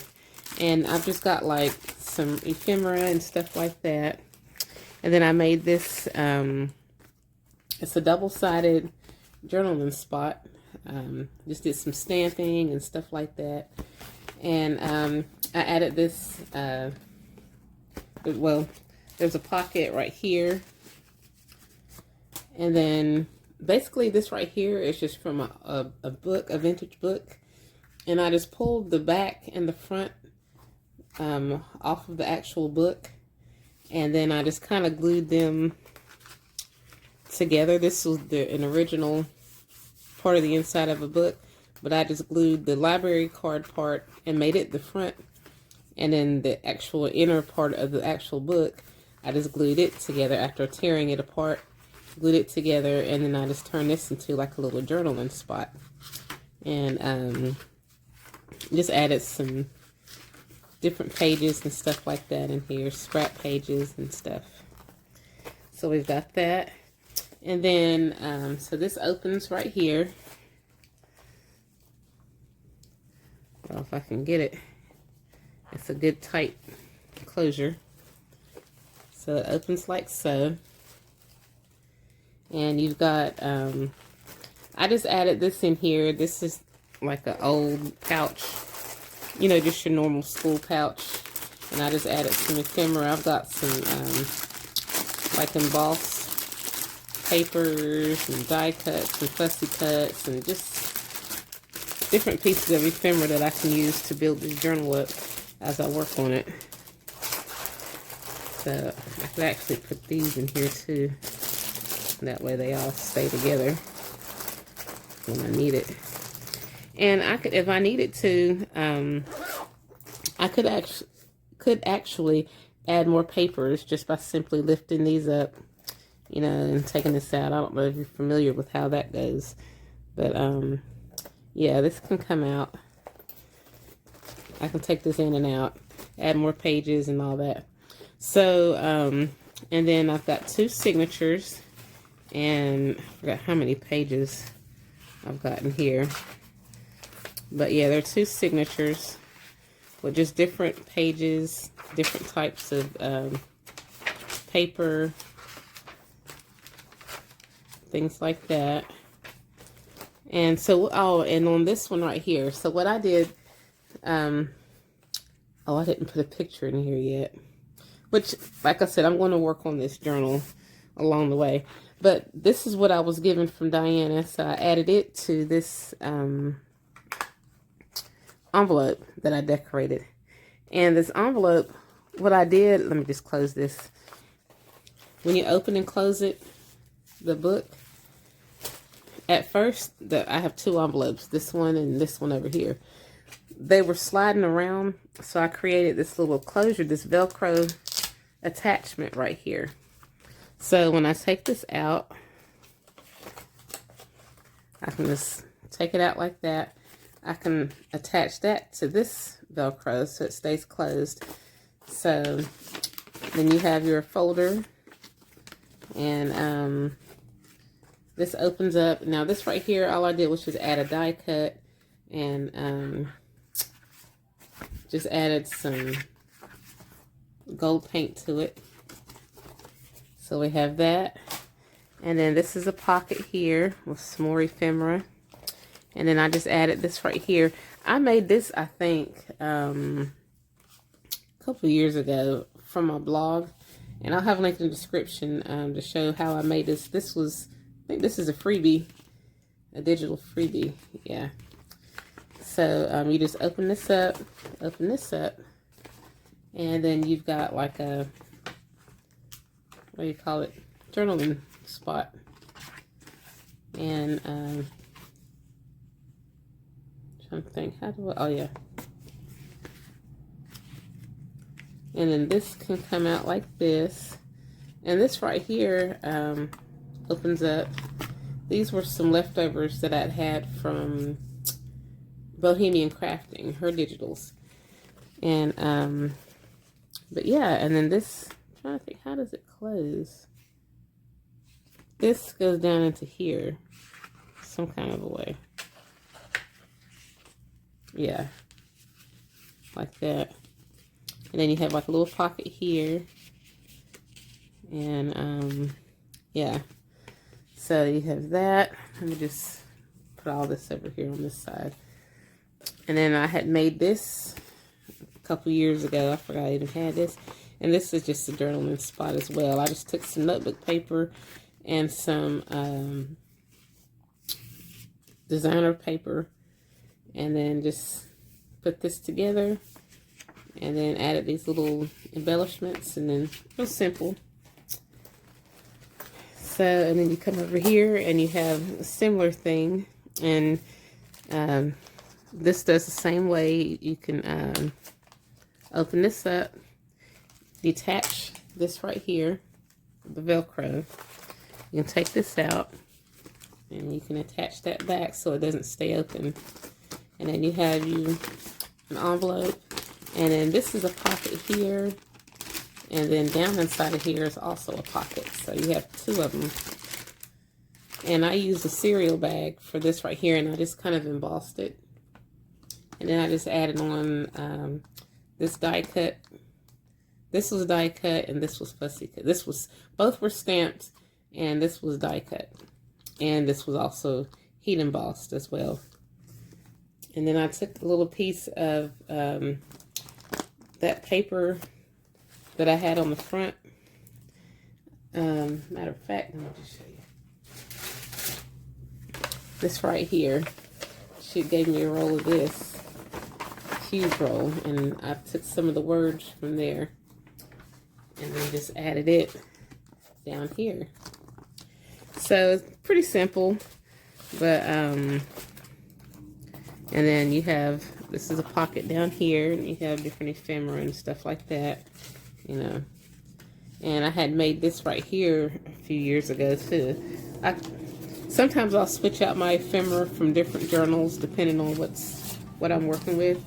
And I've just got like some ephemera and stuff like that. And then I made this, it's a double-sided journaling spot. Just did some stamping and stuff like that. And I added this, well, there's a pocket right here. And then basically this right here is just from a book, a vintage book. And I just pulled the back and the front off of the actual book, and then I just kind of glued them together. This was an original part of the inside of a book, but I just glued the library card part and made it the front, and then the actual inner part of the actual book, I just glued it together after tearing it apart, glued it together, and then I just turned this into like a little journaling spot, and just added some different pages and stuff like that in here, scrap pages and stuff. So we've got that. And then, so this opens right here. Well, if I can get it. It's a good tight closure. So it opens like so. And you've got, I just added this in here. This is like an old pouch, you know, just your normal school pouch, and I just added some ephemera. I've got some like embossed papers and die cuts and fussy cuts and just different pieces of ephemera that I can use to build this journal up as I work on it. So I could actually put these in here too, that way they all stay together when I need it. And I could, if I needed to, I could actually add more papers just by simply lifting these up, you know, and taking this out. I don't know if you're familiar with how that goes, but yeah, this can come out. I can take this in and out, add more pages and all that. So, and then I've got 2 signatures, and I forgot how many pages I've got in here. But yeah, there are 2 signatures with just different pages, different types of paper, things like that. And so, oh, and on this one right here, so what I did, oh, I didn't put a picture in here yet, which, like I said, I'm going to work on this journal along the way. But this is what I was given from Diana, so I added it to this envelope that I decorated. And this envelope, what I did, let me just close this. When you open and close it, the book, at first, I have 2 envelopes, this one and this one over here. They were sliding around, so I created this little closure, this Velcro attachment right here. So when I take this out, I can just take it out like that. I can attach that to this Velcro so it stays closed. So then you have your folder, and this opens up. Now this right here, all I did was just add a die cut and just added some gold paint to it. So we have that. And then this is a pocket here with some more ephemera. And then I just added this right here. I made this, I think, a couple years ago from my blog. And I'll have a link in the description to show how I made this. This was, I think this is a freebie, a digital freebie, yeah. So you just open this up, and then you've got like a, what do you call it, journaling spot. And trying to think, how do I, oh yeah. And then this can come out like this. And this right here opens up. These were some leftovers that I'd had from Bohemian Crafting, her digitals. And but yeah, and then this, I'm trying to think, how does it close? This goes down into here some kind of a way. Yeah, like that. And then you have like a little pocket here. And yeah, so you have that. Let me just put all this over here on this side. And then I had made this a couple years ago. I forgot I even had this. And this is just a journaling spot as well. I just took some notebook paper and some designer paper, and then just put this together, and then added these little embellishments, and then real simple. So, and then you come over here and you have a similar thing, and this does the same way. You can open this up, detach this right here, the Velcro. You can take this out, and you can attach that back so it doesn't stay open. And then you have an envelope, and then this is a pocket here, and then down inside of here is also a pocket. So you have two of them. And I used a cereal bag for this right here, and I just kind of embossed it. And then I just added on this die cut. This was die cut, and this was fussy cut. This was, both were stamped, and this was die cut. And this was also heat embossed as well. And then I took a little piece of that paper that I had on the front. Matter of fact, let me just show you. This right here. She gave me a roll of this. Huge roll. And I took some of the words from there and then just added it down here. So it's pretty simple, but and then you have, this is a pocket down here, and you have different ephemera and stuff like that, you know. And I had made this right here a few years ago too. Sometimes I'll switch out my ephemera from different journals depending on what I'm working with.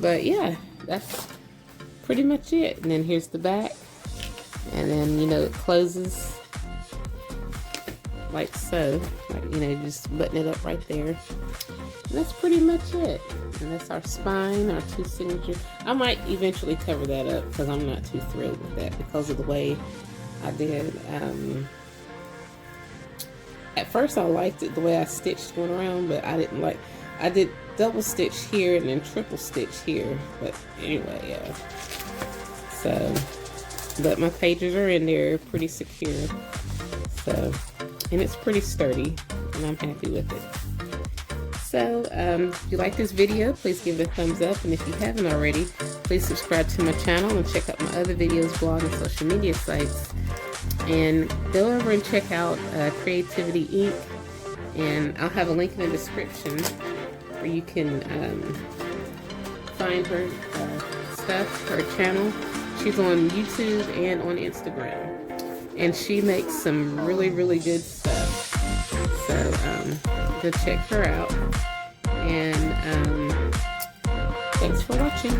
But yeah, that's pretty much it. And then here's the back, and then, you know, it closes like so, like, you know, just button it up right there. And that's pretty much it. And that's our spine, our two signatures. I might eventually cover that up because I'm not too thrilled with that because of the way I did. At first I liked it the way I stitched one around, but I didn't like, I did double stitch here and then triple stitch here. But anyway, yeah. So, but my pages are in there pretty secure. So, and it's pretty sturdy, and I'm happy with it. So, if you like this video, please give it a thumbs up, and if you haven't already, please subscribe to my channel and check out my other videos, blog, and social media sites. And go over and check out Creativity Inc. And I'll have a link in the description where you can find her stuff, her channel. She's on YouTube and on Instagram. And she makes some really, really good stuff. So go check her out. And thanks for watching.